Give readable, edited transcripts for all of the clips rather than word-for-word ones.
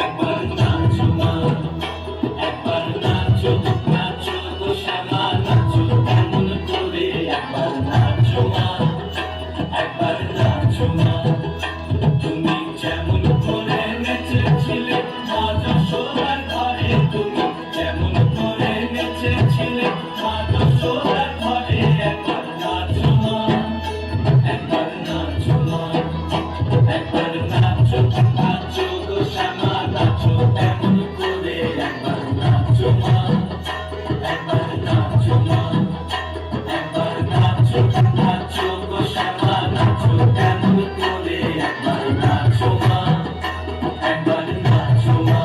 একবার নাচো মা, একবার নাচো, নাচো গো শ্যামা নাচো কেমন করে, একবার নাচো মা, একবার নাচো মা। তুমি যেমন করে নেচেছিলে মা যশোদার ঘরে, তুমি যেমন করে নেচেছিলে মা যশোদার ঘরে, একবার নাচো মা, একবার নাচো মা, একবার নাচো, নাচো গো শ্যামা নাচো কেমন করে, একবার নাচো মা, একবার নাচো মা, একবার নাচো, নাচো গো শ্যামা নাচো কেমন করে, একবার নাচো মা, একবার নাচো মা।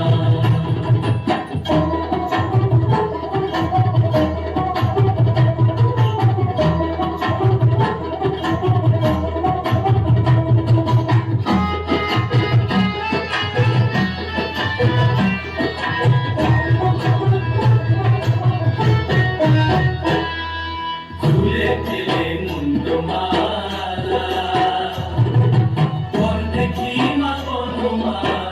খুলে দিলে মুন্ডমালা, পর দেখি মা গো তোমার